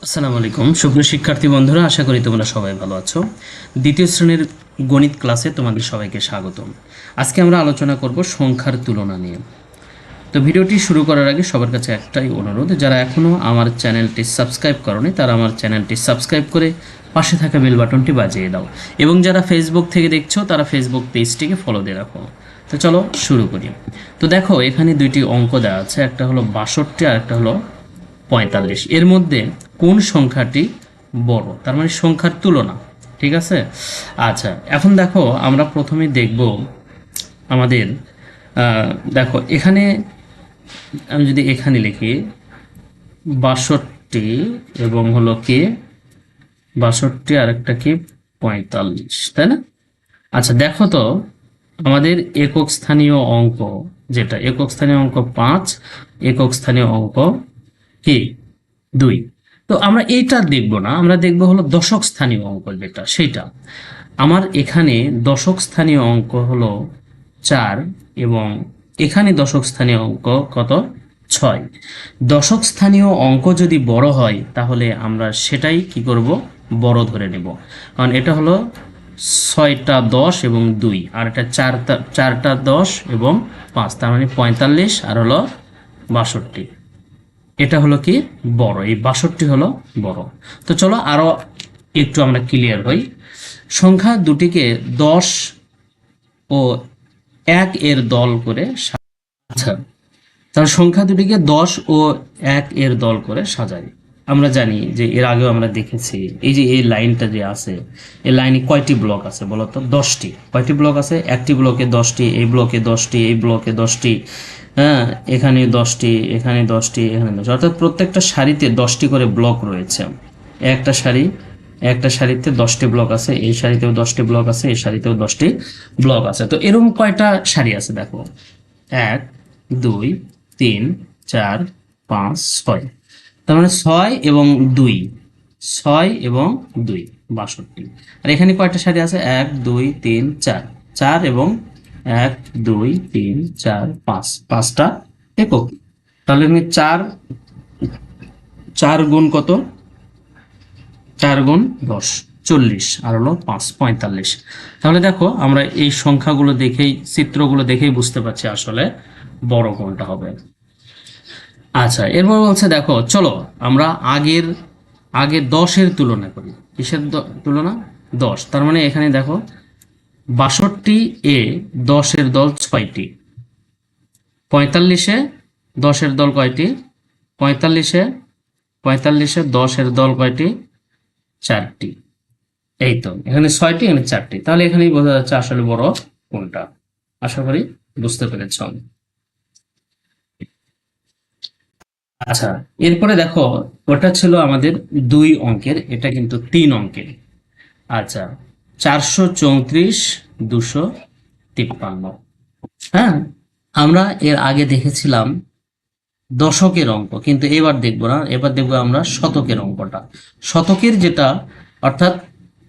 আসসালামু আলাইকুম সুপ্রিয় শিক্ষার্থী বন্ধুরা, আশা করি তোমরা সবাই ভালো আছো। দ্বিতীয় শ্রেণীর গণিত ক্লাসে তোমাদের সবাইকে স্বাগতম। আজকে আমরা আলোচনা করব সংখ্যার তুলনা নিয়ে। তো ভিডিওটি শুরু করার আগে সবার কাছে একটাই অনুরোধ, যারা এখনও আমার চ্যানেলটি সাবস্ক্রাইব করনি তারা আমার চ্যানেলটি সাবস্ক্রাইব করে পাশে থাকা বেল বাটনটি বাজিয়ে দাও, এবং যারা ফেসবুক থেকে দেখছো তারা ফেসবুক পেজটিকে ফলো দিয়ে রাখো। তো চলো শুরু করি। তো দেখো, এখানে দুইটি অঙ্ক দেওয়া আছে, একটা হলো 62 আর একটা হলো 45। এর মধ্যে কোন সংখ্যাটি বড়, তার মানে সংখ্যার তুলনা। ঠিক আছে। আচ্ছা, এখন দেখো আমরা প্রথমে দেখব আমাদের দেখো এখানে আমি যদি এখানে লিখি 62 এবং হলো কি 62 আর একটা কি 45, তাই না? আচ্ছা দেখো তো, আমাদের একক স্থানীয় অঙ্ক, যেটা একক স্থানীয় অঙ্ক 5, একক স্থানীয় অঙ্ক কি 2। তো আমরা এইটা দেখব না, আমরা দেখব হলো দশক স্থানীয় অঙ্ক, যেটা সেইটা। আমার এখানে দশক স্থানীয় অঙ্ক হলো 4 এবং এখানে দশক স্থানীয় অঙ্ক কত, 6। দশক স্থানীয় অঙ্ক যদি বড় হয় তাহলে আমরা সেটাই কি করব, বড় ধরে নেব। কারণ এটা হলো 6টা 10 এবং 2, আর এটা 4টা 10 এবং 5, তার মানে 45 আর হলো 62। এটা হলো কি বড়, এই 62 হলো বড়। তো চলো আরো একটু আমরা ক্লিয়ার হই। সংখ্যা দুটিকে 10 ও 1 এর দল করে আচ্ছা, তার সংখ্যা দুটিকে 10 ও 1 এর দল করে সাজাই। আমরা জানি যে এর আগেও আমরা দেখেছি, এই যে এই লাইনটা যে আছে, এই লাইনে কয়টি ব্লক আছে বলো তো? 10টি। কয়টি ব্লক আছে? একটি ব্লকে 10টি, এই ব্লকে 10টি, এই ব্লকে 10টি, হ্যাঁ, এখানে 10টি, এখানে 10টি, এখানে 10, অর্থাৎ প্রত্যেকটা সারিতে 10টি করে ব্লক রয়েছে। একটা সারি, একটা সারিতে 10টি ব্লক আছে, এই সারিতেও 10টি ব্লক আছে, এই সারিতেও 10টি ব্লক আছে। তো এরকম কয়টা সারি আছে দেখো, 1 2 3 4 5 6, তার মানে 6 এবং 2, 6 এবং 2 62। আর এখানে কয়টা সারি আছে? 1 2 3 4, 4 এবং 1 2 3 4 5, 5টা একক। তাহলে আমি 4 4 গুণ কত, 4 গুণ 10 40, আর হলো 5 45। তাহলে দেখো আমরা এই সংখ্যাগুলো দেখেই, চিত্রগুলো দেখেই বুঝতে পারছি আসলে বড় কোনটা হবে। আচ্ছা, এরপর বলছে দেখো চলো আমরা আগের 10-এর তুলনা করি। কিসের তুলনা? 10। তার মানে এখানে দেখো 62 এ 10-এর দল 6টি, 45-এ 10-এর দল কয়টি, 45-এ 10-এর দল কয়টি, 4টি। এই তো এখানে 6টি, এখানে 4টি, তাহলে এখানেই বোঝা যাচ্ছে আসলে বড় কোনটা। আশা করি বুঝতে পেরেছ। আচ্ছা, এরপরে দেখো ওটা ছিল আমাদের 2 অঙ্কের, এটা কিন্তু 3 অঙ্কের। আচ্ছা, 434 253। হ্যাঁ, আমরা এর আগে দেখেছিলাম দশকের অঙ্ক, কিন্তু এবার দেখবো না, এবার দেখবো আমরা শতকের অঙ্কটা। শতকের যেটা, অর্থাৎ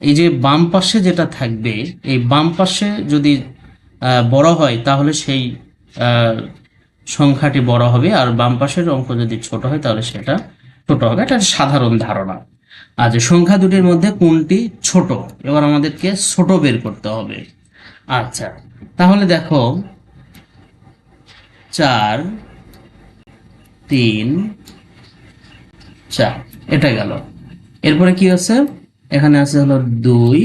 এই যে বাম পাশে যেটা থাকবে, এই বাম পাশে যদি বড় হয় তাহলে সেই আহ, সংখ্যাটি বড় হবে, আর বাম পাশের অঙ্ক যদি ছোট হয় তাহলে সেটা ছোট হবে। এটা সাধারণ ধারণা। আজ সংখ্যা দুটির মধ্যে কোনটি ছোট, এবার আমাদেরকে ছোট বের করতে হবে। আচ্ছা, তাহলে দেখো 4 3 4, এটা গেল। এরপরে কি আছে? এখানে আছে হলো 2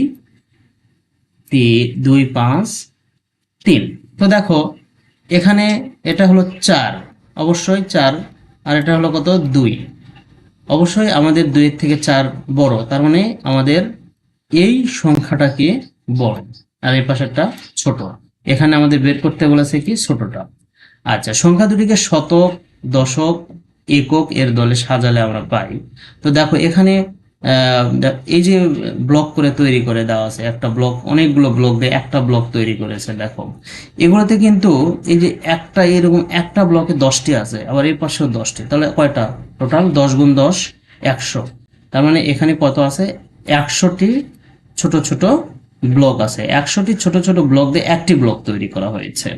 2 5 3। তো দেখো এখানে এটা হলো 4, অবশ্যই 4, আর এটা হলো কত, 2। অবশ্যই আমাদের 2 এর থেকে 4 বড়, তার মানে আমাদের এই সংখ্যাটাকে বড়, আর এই পাশেরটা ছোট। এখানে আমাদের বের করতে বলেছে কি, ছোটটা। আচ্ছা, সংখ্যা দুটিকে শতক, দশক, একক এর দলে সাজালে আমরা পাই। তো দেখো এখানে এই যে ব্লক করে তৈরি করে দেওয়া আছে, একটা ব্লক, অনেকগুলো ব্লক দিয়ে একটা ব্লক তৈরি করেছে। দেখো এগুলোতে কিন্তু এই যে একটা এরকম একটা ব্লকে 10টি আছে, আবার এই পাশেও 10টি, তাহলে কয়টা টোটাল? 10 গুণ 10 100। তার মানে এখানে কত আছে? 100টি ছোট ছোট ব্লক আছে। 100টি ছোট ছোট ব্লক দিয়ে একটি ব্লক তৈরি করা হয়েছে।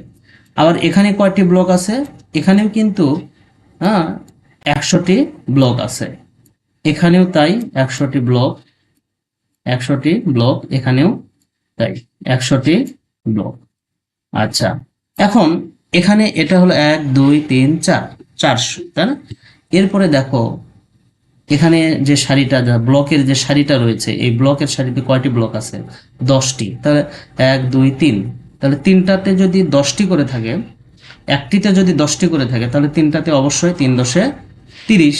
আবার এখানে কয়টি ব্লক আছে? এখানেও কিন্তু 100টি ব্লক আছে। এখানেও তাই 100টি ব্লক, 100টি ব্লক, এখানেও তাই 100টি ব্লক। আচ্ছা, এখন এখানে এটা হলো 1 2 3 4, 400, তাই না? এরপরে দেখো এখানে যে সারিটা, ব্লকের যে সারিটা রয়েছে, এই ব্লকের সারিতে কয়টি ব্লক আছে? 10টি। তাহলে 1 2 3, তাহলে তিনটাতে যদি 10টি করে থাকে, একটিতে যদি 10টি করে থাকে, তাহলে তিনটাতে অবশ্যই 3 10 30।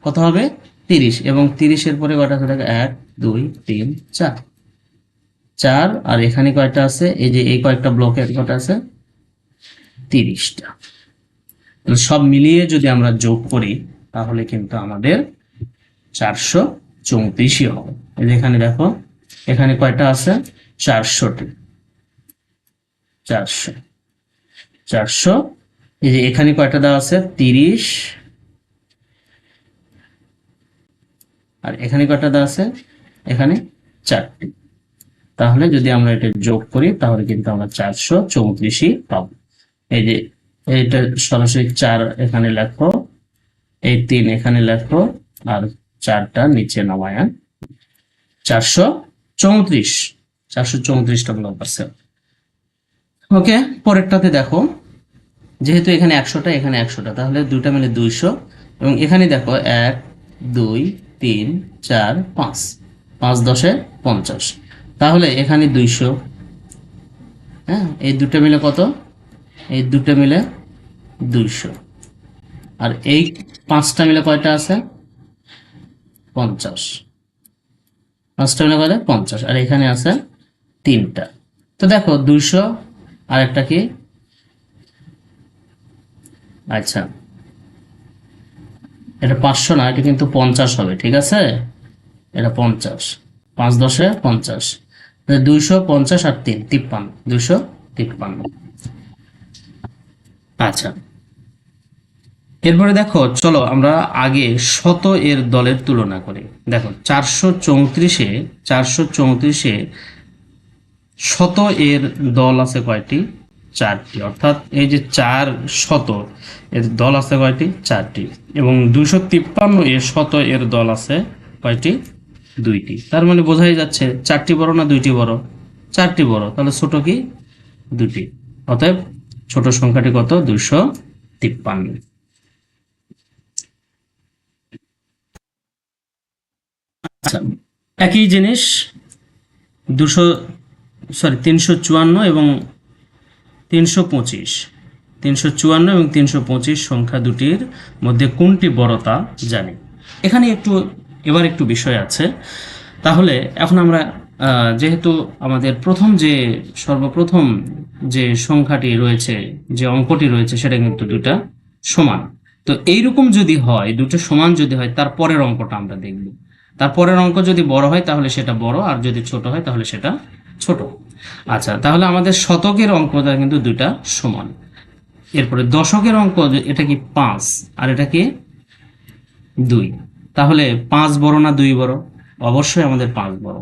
কত হবে? 30। এবং 30-এর পরে কয়টা থাকে? 1 2 3 4, 4। আর এখানে কয়টা আছে? এই যে এই কয়েকটা ব্লকে কয়টা আছে? 30টা। সব মিলিয়ে যদি আমরা যোগ করি তাহলে কিন্তু আমাদের 434ই হবে। এই যে এখানে দেখো, এখানে কয়টা আছে? 400টি। 400, 400। এই যে এখানে কয়টা দেওয়া আছে? 30। আর এখানে কয়টা দেওয়া আছে? এখানে 4টি। তাহলে যদি আমরা এটা যোগ করি তাহলে কিন্তু আমরা 434ই পাবো। এই যে এইটা সরাসরি 4 এখানে লেখো, এই 3 এখানে লেখো, আর 4টা নিচে নামায়া 434, 434টা ব্লক আছে। ওকে, পরেরটাতে দেখো, যেহেতু এখানে 100টা, এখানে 100টা, তাহলে দুইটা মিলে 200। এবং এখানে দেখো 1 2 3 4 5, 5 10 50, তাহলে এখানে 200। হ্যাঁ, এই দুটো মিলে কত? এই দুটো মিলে 200। আর এই 5টা মিলে কয়টা আছে? 50। 5টা মিলে কয়টা? 50। আর এখানে আছে 3টা। তো দেখো 200 আর একটা কি? আচ্ছা, এটা 500 না, এটা কিন্তু 50 হবে, ঠিক আছে? এটা 50, 5 10 50, 250 আর 3 53, 253। আচ্ছা, এরপরে দেখো, চলো আমরা আগে শত এর দলের তুলনা করি। দেখো 434-এ, 434-এ শত এর দল আছে কয়টি? 4টি। অর্থাৎ এই যে 400 এর দল আছে কয়টি? 4টি। এবং 253 এর শত এর দল আছে কয়টি? 2টি। তার মানে বোঝাই যাচ্ছে 4টি বড় না 2টি বড়? 4টি বড়। তাহলে ছোট কি? 2টি। অতএব ছোট সংখ্যাটি কত? 253। আচ্ছা, একই জিনিস 354 এবং 325, 354 এবং 325 সংখ্যা দুটির মধ্যে কোনটি বড় তা জানি। এখানে এবার একটু বিষয় আছে। তাহলে এখন আমরা যেহেতু আমাদের সর্বপ্রথম যে সংখ্যাটি রয়েছে, যে অঙ্কটি রয়েছে, সেটা কিন্তু দুটা সমান। তো এইরকম যদি হয়, দুটো সমান যদি হয়, তার পরের অঙ্কটা আমরা দেখব। তার পরের অঙ্ক যদি বড় হয় তাহলে সেটা বড়, আর যদি ছোট হয় তাহলে সেটা ছোট। আচ্ছা, তাহলে আমাদের শতকের অঙ্কটা কিন্তু দুটা সমান। এরপরে দশকের অঙ্ক, এটা কি 5 আর এটা কি 2, তাহলে 5 বড় না 2 বড়? অবশ্যই আমাদের 5 বড়,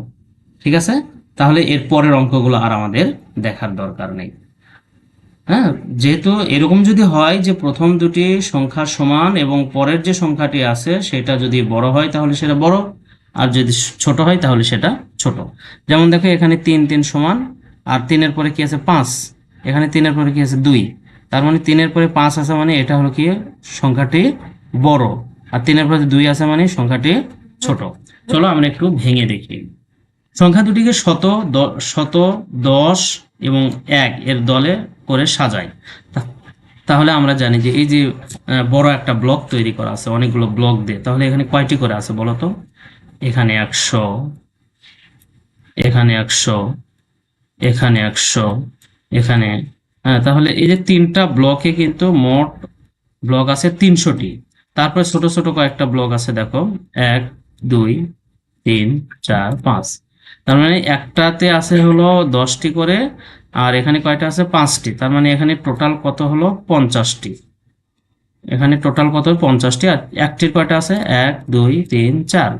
ঠিক আছে? তাহলে এর পরের অঙ্কগুলো আর আমাদের দেখার দরকার নেই। হ্যাঁ, যেহেতু এরকম যদি হয় যে প্রথম দুটি সংখ্যা সমান এবং পরের যে সংখ্যাটি আছে সেটা যদি বড় হয় তাহলে সেটা বড়, আর যদি ছোট হয় তাহলে সেটা ছোট। যেমন দেখো এখানে 3 3 সমান, আর 3-এর পরে কি আছে? 5। এখানে 3-এর পরে কি আছে? 2। তার মানে 3-এর পরে 5 আছে মানে এটা হলো কি? সংখ্যাটি বড়। আর 3-এর পরে 2 আছে মানে সংখ্যাটি ছোট। চলো আমরা একটু ভেঙে দেখি। সংখ্যা দুটিকে শত, 10 এবং 1 এর দলে করে সাজায়। তাহলে আমরা জানি যে এই যে বড় একটা ব্লক তৈরি করা আছে অনেকগুলো ব্লক দিয়ে, তাহলে এখানে কয়টি করে আছে বলো তো? এখানে 100, এখানে 100, এখানে 100, এখানে। হ্যাঁ, তাহলে এই যে 3টা ব্লকে কিন্তু মোট ব্লক আছে 300টি। তারপরে ছোট ছোট কয়েকটা ব্লক আছে, দেখো 1 2 3 4 5। তার মানে একটাতে আছে হলো 10টি করে, আর এখানে কয়টা আছে? 5টি। তার মানে এখানে টোটাল কত হলো? 50টি। এখানে টোটাল কত? 50টি। আর একটির কয়টা আছে? 1 2 3 4।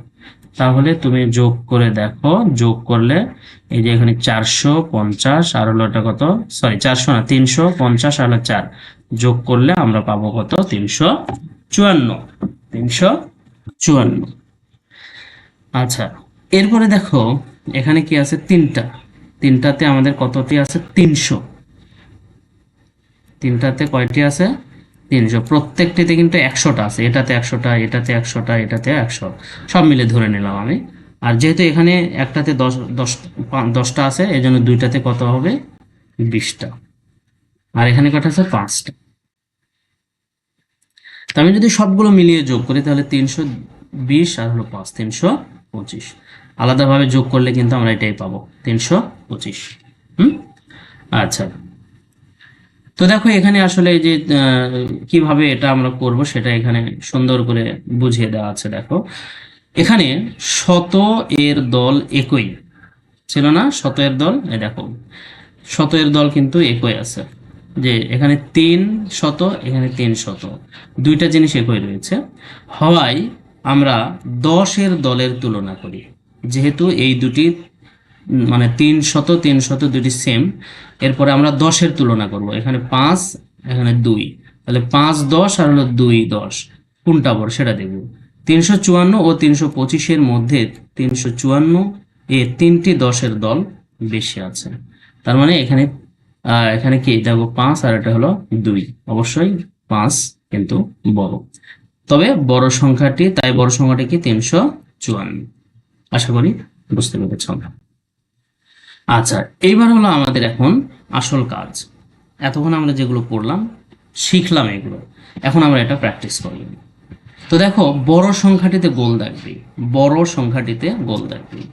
তাহলে তুমি যোগ করে দেখো, যোগ করলে এই যে এখানে 450 আর হলো এটা কত? সরি, 400 না, 350 আর হলো 4, যোগ করলে আমরা পাবো কত? 354। 354। আচ্ছা, এরপরে দেখো এখানে কি আছে, তিনটা, তিনটাতে আমাদের কতটি আছে, 300, তিনটাতে কয়টি আছে, 300, প্রত্যেকটিতে কিন্তু 100টা আছে, এটাতে 100টা, এটাতে 100টা, এটাতে 100, সব মিলে ধরে নিলাম আমি। আর যেহেতু এখানে একটাতে 10টা আছে, এই জন্য দুইটাতে কত হবে, 20টা, আর এখানে কত আছে, 5টা। তো আমি যদি সবগুলো মিলিয়ে যোগ করি তাহলে 320 আর হলো 5, 325। আলাদাভাবে যোগ করলে কিন্তু আমরা এটাই পাবো, 325। হুম। আচ্ছা, তো দেখো এখানে আসলে এই যে কিভাবে এটা আমরা করব সেটা এখানে সুন্দর করে বুঝিয়ে দেওয়া আছে। দেখো এখানে শত এর দল একই ছিল না, শত এর দল, এই দেখো শত এর দল কিন্তু একই আছে, যে এখানে 300, এখানে 300, দুইটা জিনিস একই রয়েছে, হওয়ায় আমরা 10 এর দলের তুলনা করি। যেহেতু এই দুটি মানে 300 দুটি সেম, এরপরে আমরা 10-এর তুলনা করব, এখানে 5, এখানে 2, তাহলে 5 10 আর হলো 2 10, কোনটা বড় সেটা দেখব। 354 ও 325-এর মধ্যে 354 এ তিনটি 10-এর দল বেশি আছে, তার মানে এখানে এখানে কি দেখো 5 আর এটা হলো 2, অবশ্যই 5 কিন্তু বড়, তবে বড় সংখ্যাটি, তাই বড় সংখ্যাটি কি 354। আশা করি বুঝতে পেরেছ। আচ্ছা, এইবার হলো আমাদের এখন আসল কাজ। এতক্ষণ আমরা যেগুলো পড়লাম, শিখলাম এগুলো, এখন আমরা এটা প্র্যাকটিস করব। তো দেখো বড় সংখ্যাটিতে গোল দাগ দিই, বড় সংখ্যাটিতে গোল দাগ দিই,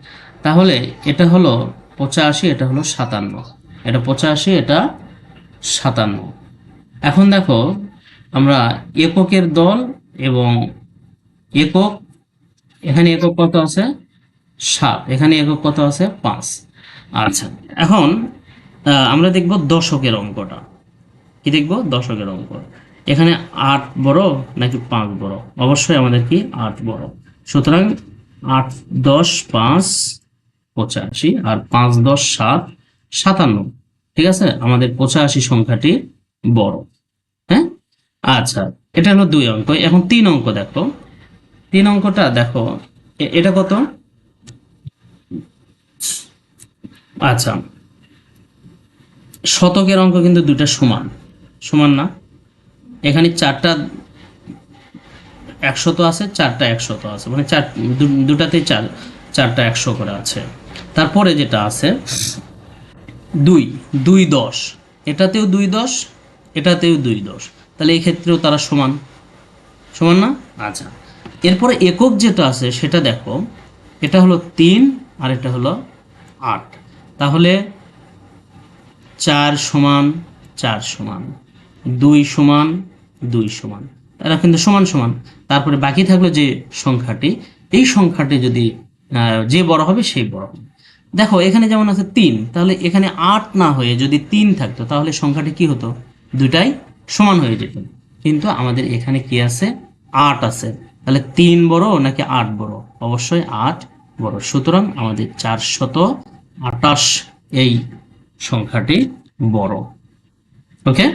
তাহলে এটা হলো 85, এটা হলো 57, এটা 85, এটা 57। এখন দেখো আমরা এককের দল এবং একক, এখানে একক কত আছে, 7, এখানে একক কত আছে, 5। আচ্ছা, এখন আমরা দেখব দশকের অঙ্কটা, কি দেখব, দশকের অঙ্ক। এখানে 8 বড় নাকি 5 বড়, অবশ্যই আমাদের কি 8 বড়, সুতরাং 8 10 5 85, আর 5 10 7 57, ঠিক আছে, আমাদের 85 সংখ্যাটি বড়। হ্যাঁ। আচ্ছা, এটা হলো 2 অঙ্ক। এখন 3 অঙ্ক দেখো, 3 অঙ্কটা দেখো, এটা কত, আচ্ছা শতকের অঙ্ক কিন্তু দুটা সমান, সমান না, এখানে 4টা 100 আছে, 4টা 100 আছে, মানে দুটাতেই 4টা 100 করে আছে। তারপরে যেটা আছে 2 2 10, এটাতেও 2 10, এটাতেও 2 10, তাহলে এই ক্ষেত্রেও তারা সমান, সমান না। আচ্ছা, এরপরে একক যেটা আছে সেটা দেখো, এটা হলো 3 আর এটা হলো 8, তাহলে 4 সমান 4 সমান, 2 সমান 2 সমান, তারা কিন্তু সমান সমান। তারপরে বাকি থাকলো যে সংখ্যাটি, এই সংখ্যাটি যদি যে বড় হবে সেই বড় হবে। দেখো এখানে যেমন আছে 3, তাহলে এখানে 8 না হয়ে যদি 3 থাকতো তাহলে সংখ্যাটি কি হতো, দুটাই সমান হয়ে যেত, কিন্তু আমাদের এখানে কি আছে, 8 আছে, তাহলে 3 বড় নাকি 8 বড়, অবশ্যই 8 বড়, সুতরাং আমাদের 428 এই সংখ্যাটি বড়। ওকে।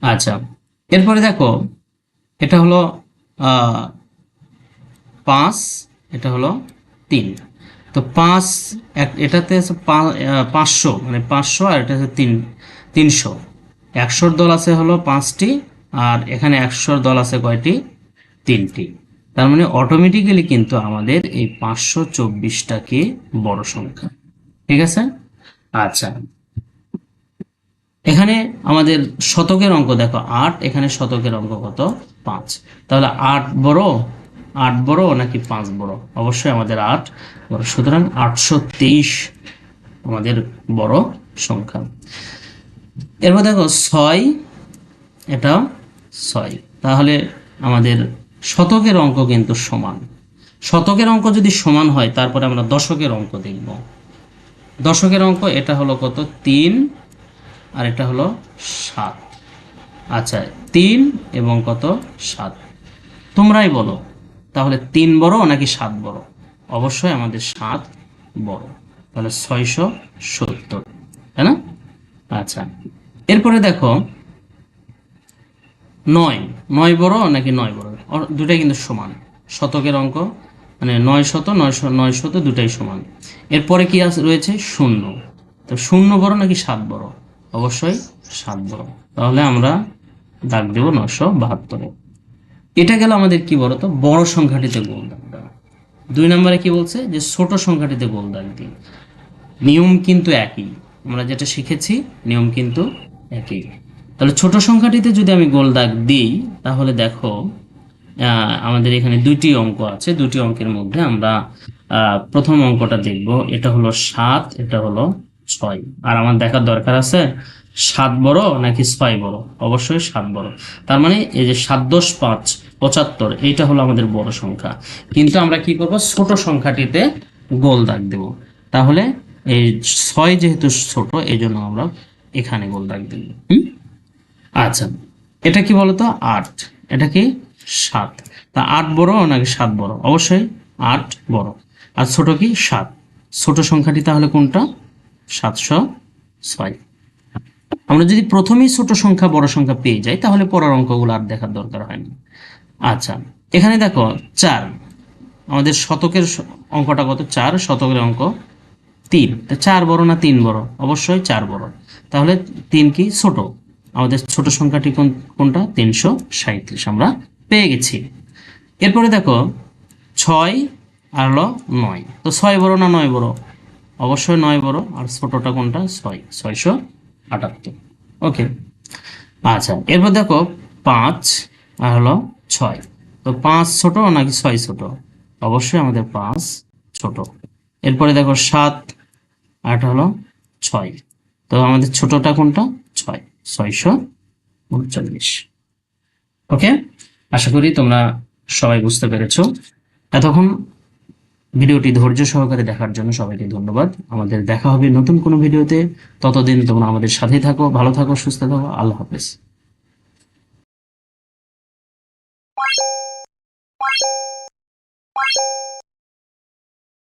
আচ্ছা, এরপরে দেখো এটা হলো 5, এটা হলো 3, তো 5 এটাতে আছে 500, মানে 500, আর এটা আছে 300, 100-র দল আছে হলো 5টি, আর এখানে 100-র দল আছে কয়টি, 3টি, তার মানে অটোমেটিক্যালি কিন্তু আমাদের এই 524টা কি বড় সংখ্যা, ঠিক আছে। আচ্ছা, এখানে আমাদের শতকের অঙ্ক দেখো 8, এখানে শতকের অঙ্ক কত, 5, তাহলে 8 বড়, 8 বড় নাকি 5 বড়, অবশ্যই আমাদের 8 বড়, সুতরাং 823 আমাদের বড় সংখ্যা। এরপর দেখো 6, এটা 6, তাহলে আমাদের শতকের অঙ্ক কিন্তু সমান, শতকের অঙ্ক যদি সমান হয় তারপরে আমরা দশকের অঙ্ক দেখব। দশকের অঙ্ক এটা হলো কত, 3 আর এটা হলো 7। আচ্ছা, 3 এবং কত, 7, তোমরাই বলো তাহলে 3 বড় নাকি 7 বড়, অবশ্যই আমাদের 7 বড়, তাহলে 670, তাই না। আচ্ছা, এরপরে দেখো 9 বড় নাকি 9 বড়, দুটাই কিন্তু সমান, শতকের অঙ্ক মানে 900 দুটাই সমান। এরপরে কি রয়েছে? শূন্য। তো শূন্য বড় নাকি 7 বড়? অবশ্যই 7 বড়। তাহলে আমরা দাগ দেব 972-এ। এটা গেল আমাদের কি বলতো, বড় সংখ্যাটিতে গোল দাগ দেওয়া। 2 নম্বরে কি বলছে যে ছোট সংখ্যাটিতে গোল দাগ দিই। নিয়ম কিন্তু একই, আমরা যেটা শিখেছি নিয়ম কিন্তু একই। তাহলে ছোট সংখ্যাটিতে যদি আমি গোল দাগ দিই তাহলে দেখো আমাদের এখানে দুইটি অঙ্ক আছে। দুটি অঙ্কের মধ্যে আমরা প্রথম অঙ্কটা দেখব। এটা হলো 7, এটা হলো 6। আর আমার দেখার দরকার আছে 7 বড় নাকি 6 বড়? অবশ্যই 7 বড়। তার মানে এই যে 7 × 5 = 75, এইটা হলো আমাদের বড় সংখ্যা। কিন্তু আমরা কি করব, ছোট সংখ্যাটিতে গোল দাগ দেব। তাহলে এই 6 যেহেতু ছোট, এই জন্য আমরা এখানে গোল দাগ দেব। আচ্ছা, এটা কি বলতো? 8। এটা কি? 7। তা 8 বড় নাকি 7 বড়? অবশ্যই 8 বড়। আর ছোট কি? 7। ছোট সংখ্যাটি তাহলে কোনটা? 706। আমরা যদি প্রথমেই ছোট সংখ্যা বড় সংখ্যা পেয়ে যাই তাহলে পরের অঙ্কগুলো আর দেখার দরকার হয় না। আচ্ছা, এখানে দেখো 4। আমাদের শতকের অঙ্কটা কত? 4। শতকের অঙ্ক 3। তা 4 বড় না 3 বড়? অবশ্যই 4 বড়। তাহলে 3 কি? ছোট। আমাদের ছোট সংখ্যাটি কোনটা? 337 আমরা পেয়ে গেছি। এরপরে দেখো 6 আর হলো 9। তো 6 বড় না 9 বড়? অবশ্যই 9 বড়। আর ছোটটা কোনটা? 6, 678। ওকে। আচ্ছা, এরপর দেখো 5 আর হলো 6। তো 5 ছোট নাকি 6 ছোট? অবশ্যই আমাদের 5 ছোট। এরপরে দেখো 7 আর হলো 6। তো আমাদের ছোটটা কোনটা? 6, 639। ওকে, আশা করি তোমরা সবাই বুঝতে পেরেছো। এতক্ষণ ভিডিওটি ধৈর্য সহকারে দেখার জন্য সবাইকে ধন্যবাদ। আমাদের দেখা হবে নতুন কোনো ভিডিওতে। ততদিন তোমরা আমাদের সাথেই থাকো, ভালো থাকো, সুস্থ থাকো। আল্লাহ হাফেজ।